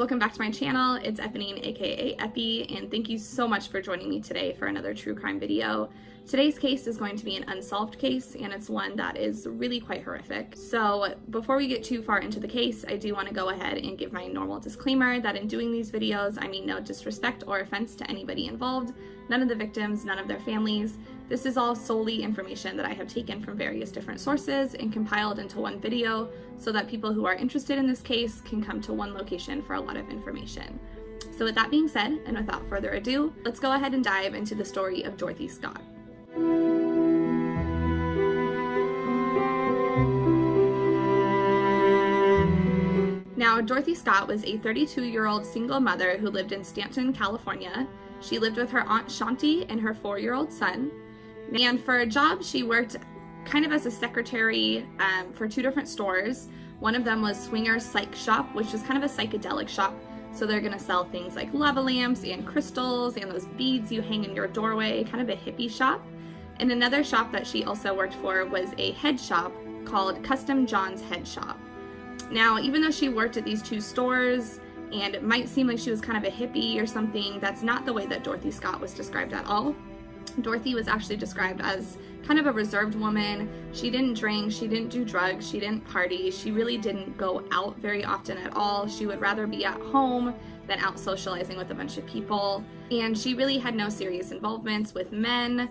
welcome back to my channel. It's Eponine, aka Epi, and thank you so much for joining me today for another true crime video. Today's case is going to be an unsolved case, and it's one that is really quite horrific. So before we get too far into the case, I do want to go ahead and give my normal disclaimer that in doing these videos, I mean no disrespect or offense to anybody involved, none of the victims, none of their families. This is all solely information that I have taken from various different sources and compiled into one video so that people who are interested in this case can come to one location for a lot of information. So with that being said, and without further ado, let's go ahead and dive into the story of Dorothy Scott. Now, Dorothy Scott was a 32-year-old single mother who lived in Stanton, California. She lived with her Aunt Shanti and her 4-year-old son. And for a job, she worked kind of as a secretary for 2 different stores. One of them was Swinger's Psych Shop, which is kind of a psychedelic shop. So they're gonna sell things like lava lamps and crystals and those beads you hang in your doorway, kind of a hippie shop. And another shop that she also worked for was a head shop called Custom John's Head Shop. Now, even though she worked at these 2 stores, and it might seem like she was kind of a hippie or something, that's not the way that Dorothy Scott was described at all. Dorothy was actually described as kind of a reserved woman. She didn't drink, she didn't do drugs, she didn't party, she really didn't go out very often at all. She would rather be at home than out socializing with a bunch of people. And she really had no serious involvements with men.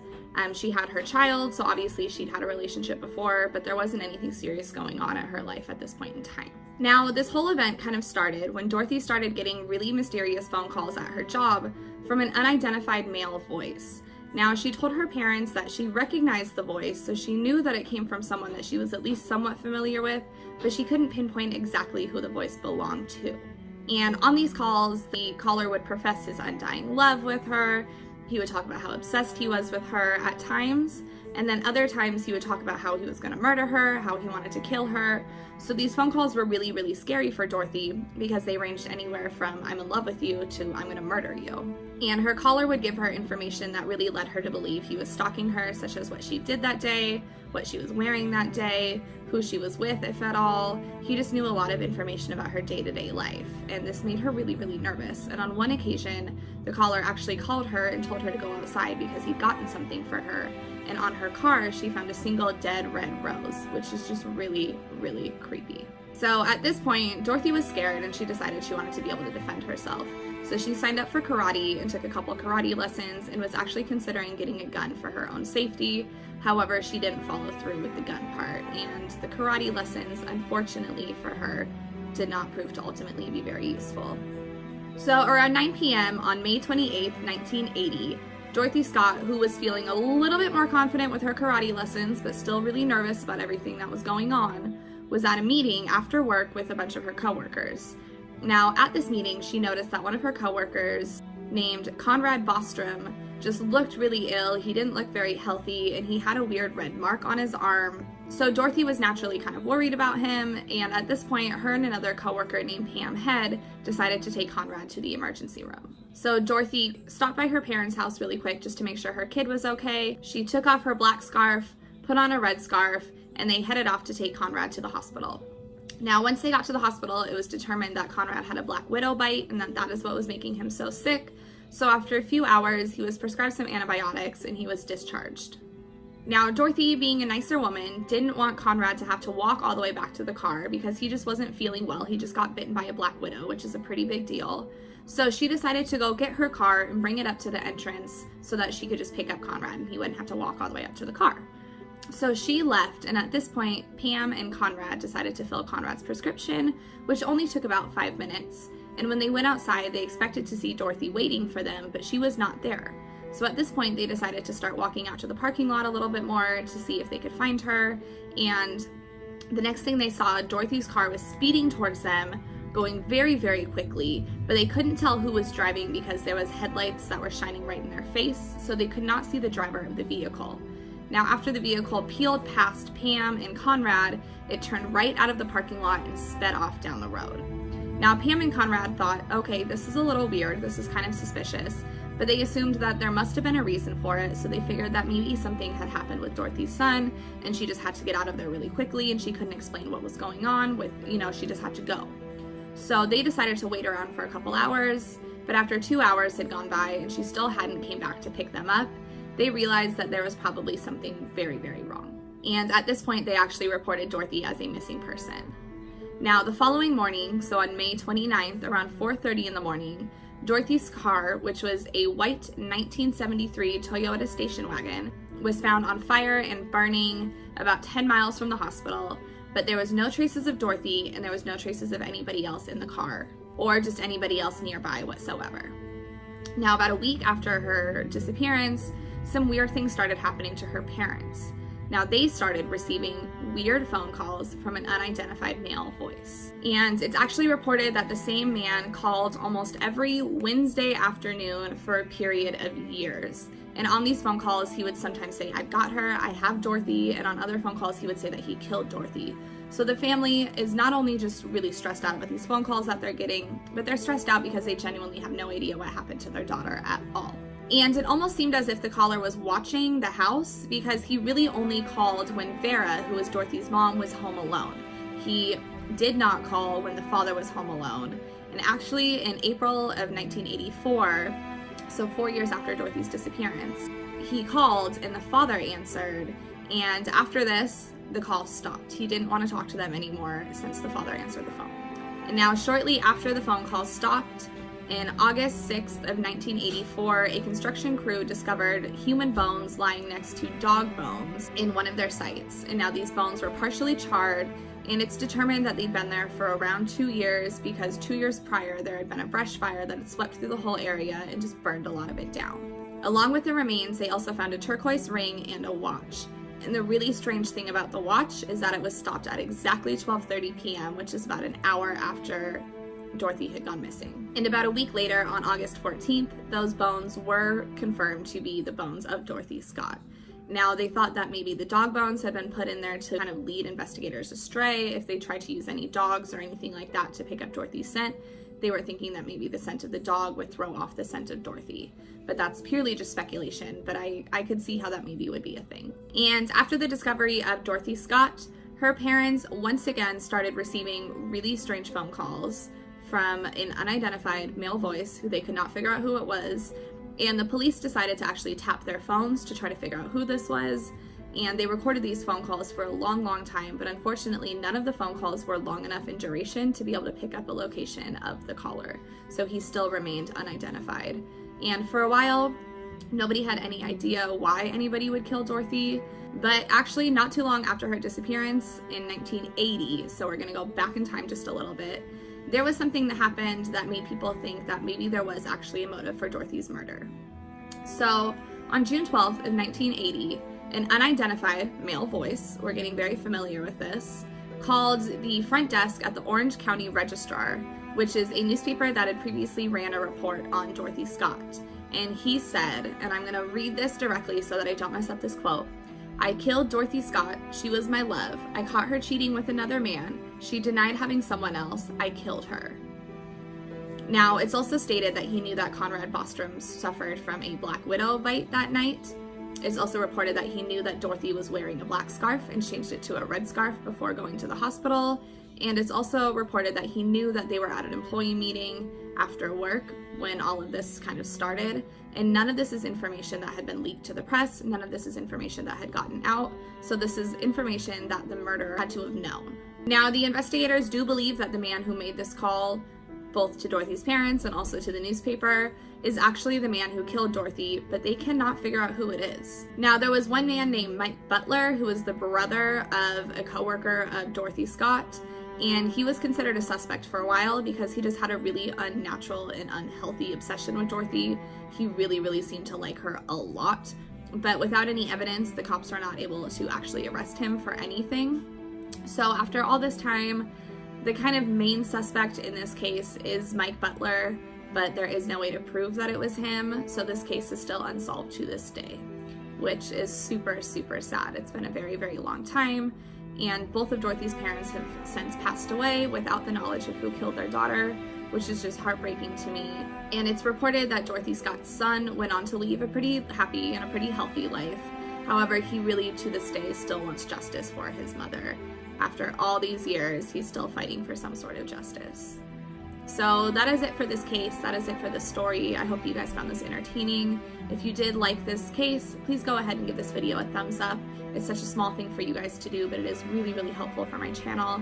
She had her child, so obviously she'd had a relationship before, but there wasn't anything serious going on in her life at this point in time. Now, this whole event kind of started when Dorothy started getting really mysterious phone calls at her job from an unidentified male voice. Now, she told her parents that she recognized the voice, so she knew that it came from someone that she was at least somewhat familiar with, but she couldn't pinpoint exactly who the voice belonged to. And on these calls, the caller would profess his undying love with her. He would talk about how obsessed he was with her at times, and then other times he would talk about how he was going to murder her, how he wanted to kill her. So these phone calls were really, really scary for Dorothy because they ranged anywhere from "I'm in love with you" to "I'm going to murder you." And her caller would give her information that really led her to believe he was stalking her, such as what she did that day, what she was wearing that day, who she was with, if at all. He just knew a lot of information about her day-to-day life, and this made her really, really nervous. And on one occasion, the caller actually called her and told her to go outside because he'd gotten something for her. And on her car, she found a single dead red rose, which is just really, really creepy. So at this point, Dorothy was scared and she decided she wanted to be able to defend herself. So she signed up for karate and took a couple karate lessons and was actually considering getting a gun for her own safety. However, she didn't follow through with the gun part, and the karate lessons, unfortunately for her, did not prove to ultimately be very useful. So around 9 p.m. on May 28th, 1980, Dorothy Scott, who was feeling a little bit more confident with her karate lessons, but still really nervous about everything that was going on, was at a meeting after work with a bunch of her coworkers. Now, at this meeting, she noticed that one of her coworkers, named Conrad Bostrom, just looked really ill. He didn't look very healthy, and he had a weird red mark on his arm. So Dorothy was naturally kind of worried about him, and at this point, her and another coworker named Pam Head decided to take Conrad to the emergency room. So Dorothy stopped by her parents' house really quick just to make sure her kid was okay. She took off her black scarf, put on a red scarf, and they headed off to take Conrad to the hospital. Now, once they got to the hospital, it was determined that Conrad had a black widow bite and that is what was making him so sick. So after a few hours, he was prescribed some antibiotics and he was discharged. Now, Dorothy, being a nicer woman, didn't want Conrad to have to walk all the way back to the car because he just wasn't feeling well. He just got bitten by a black widow, which is a pretty big deal. So she decided to go get her car and bring it up to the entrance so that she could just pick up Conrad and he wouldn't have to walk all the way up to the car. So she left, and at this point, Pam and Conrad decided to fill Conrad's prescription, which only took about 5 minutes. And when they went outside, they expected to see Dorothy waiting for them, but she was not there. So at this point, they decided to start walking out to the parking lot a little bit more to see if they could find her. And the next thing they saw, Dorothy's car was speeding towards them, going very, very quickly, but they couldn't tell who was driving because there was headlights that were shining right in their face, so they could not see the driver of the vehicle. Now, after the vehicle peeled past Pam and Conrad, it turned right out of the parking lot and sped off down the road. Now, Pam and Conrad thought, okay, this is a little weird, this is kind of suspicious, but they assumed that there must have been a reason for it, so they figured that maybe something had happened with Dorothy's son, and she just had to get out of there really quickly, and she couldn't explain what was going on with, she just had to go. So they decided to wait around for a couple hours, but after 2 hours had gone by and she still hadn't came back to pick them up, they realized that there was probably something very, very wrong. And at this point, they actually reported Dorothy as a missing person. Now, the following morning, so on May 29th, around 4:30 in the morning, Dorothy's car, which was a white 1973 Toyota station wagon, was found on fire and burning about 10 miles from the hospital, but there was no traces of Dorothy and there was no traces of anybody else in the car or just anybody else nearby whatsoever. Now, about a week after her disappearance, some weird things started happening to her parents. Now, they started receiving weird phone calls from an unidentified male voice. And it's actually reported that the same man called almost every Wednesday afternoon for a period of years. And on these phone calls, he would sometimes say, "I've got her, I have Dorothy," and on other phone calls, he would say that he killed Dorothy. So the family is not only just really stressed out about these phone calls that they're getting, but they're stressed out because they genuinely have no idea what happened to their daughter at all. And it almost seemed as if the caller was watching the house because he really only called when Vera, who was Dorothy's mom, was home alone. He did not call when the father was home alone. And actually, in April of 1984, so 4 years after Dorothy's disappearance, he called and the father answered. And after this, the call stopped. He didn't want to talk to them anymore since the father answered the phone. And now, shortly after the phone call stopped, in August 6th of 1984, a construction crew discovered human bones lying next to dog bones in one of their sites. And now these bones were partially charred, and it's determined that they'd been there for around 2 years because 2 years prior there had been a brush fire that had swept through the whole area and just burned a lot of it down. Along with the remains, they also found a turquoise ring and a watch. And the really strange thing about the watch is that it was stopped at exactly 12:30 p.m., which is about an hour after Dorothy had gone missing. And about a week later, on August 14th, those bones were confirmed to be the bones of Dorothy Scott. Now, they thought that maybe the dog bones had been put in there to kind of lead investigators astray if they tried to use any dogs or anything like that to pick up Dorothy's scent. They were thinking that maybe the scent of the dog would throw off the scent of Dorothy. But that's purely just speculation, but I could see how that maybe would be a thing. And after the discovery of Dorothy Scott, her parents once again started receiving really strange phone calls from an unidentified male voice who they could not figure out who it was. And the police decided to actually tap their phones to try to figure out who this was. And they recorded these phone calls for a long, long time, but unfortunately none of the phone calls were long enough in duration to be able to pick up a location of the caller. So he still remained unidentified. And for a while, nobody had any idea why anybody would kill Dorothy. But actually, not too long after her disappearance in 1980, so we're gonna go back in time just a little bit, there was something that happened that made people think that maybe there was actually a motive for Dorothy's murder. So on June 12th of 1980, an unidentified male voice, we're getting very familiar with this, called the front desk at the Orange County Registrar, which is a newspaper that had previously ran a report on Dorothy Scott. And he said, and I'm gonna read this directly so that I don't mess up this quote, "I killed Dorothy Scott. She was my love. I caught her cheating with another man. She denied having someone else. I killed her." Now, it's also stated that he knew that Conrad Bostrom suffered from a black widow bite that night. It's also reported that he knew that Dorothy was wearing a black scarf and changed it to a red scarf before going to the hospital. And it's also reported that he knew that they were at an employee meeting after work when all of this kind of started. And none of this is information that had been leaked to the press. None of this is information that had gotten out. So this is information that the murderer had to have known. Now, the investigators do believe that the man who made this call, both to Dorothy's parents and also to the newspaper, is actually the man who killed Dorothy, but they cannot figure out who it is. Now, there was one man named Mike Butler, who was the brother of a coworker of Dorothy Scott, and he was considered a suspect for a while because he just had a really unnatural and unhealthy obsession with Dorothy. He really, really seemed to like her a lot, but without any evidence, the cops were not able to actually arrest him for anything. So after all this time, the kind of main suspect in this case is Mike Butler, but there is no way to prove that it was him, so this case is still unsolved to this day, which is super, super sad. It's been a very, very long time, and both of Dorothy's parents have since passed away without the knowledge of who killed their daughter, which is just heartbreaking to me. And it's reported that Dorothy Scott's son went on to leave a pretty happy and a pretty healthy life. However, he really, to this day, still wants justice for his mother. After all these years, he's still fighting for some sort of justice. So that is it for this case. That is it for this story. I hope you guys found this entertaining. If you did like this case, please go ahead and give this video a thumbs up. It's such a small thing for you guys to do, but it is really, really helpful for my channel.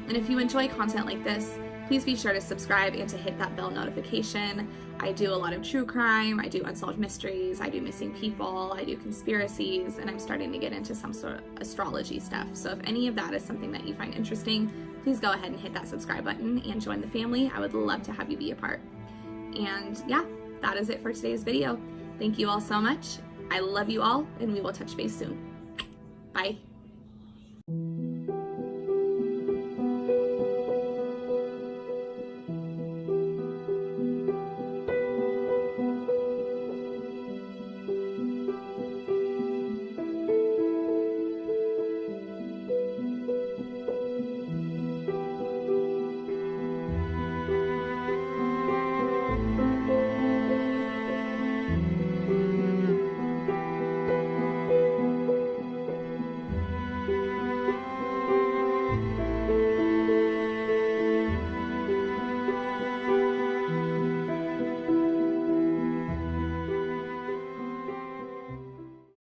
And if you enjoy content like this, please be sure to subscribe and to hit that bell notification. I do a lot of true crime, I do unsolved mysteries, I do missing people, I do conspiracies, and I'm starting to get into some sort of astrology stuff. So if any of that is something that you find interesting, please go ahead and hit that subscribe button and join the family. I would love to have you be a part. And yeah, that is it for today's video. Thank you all so much. I love you all, and we will touch base soon. Bye.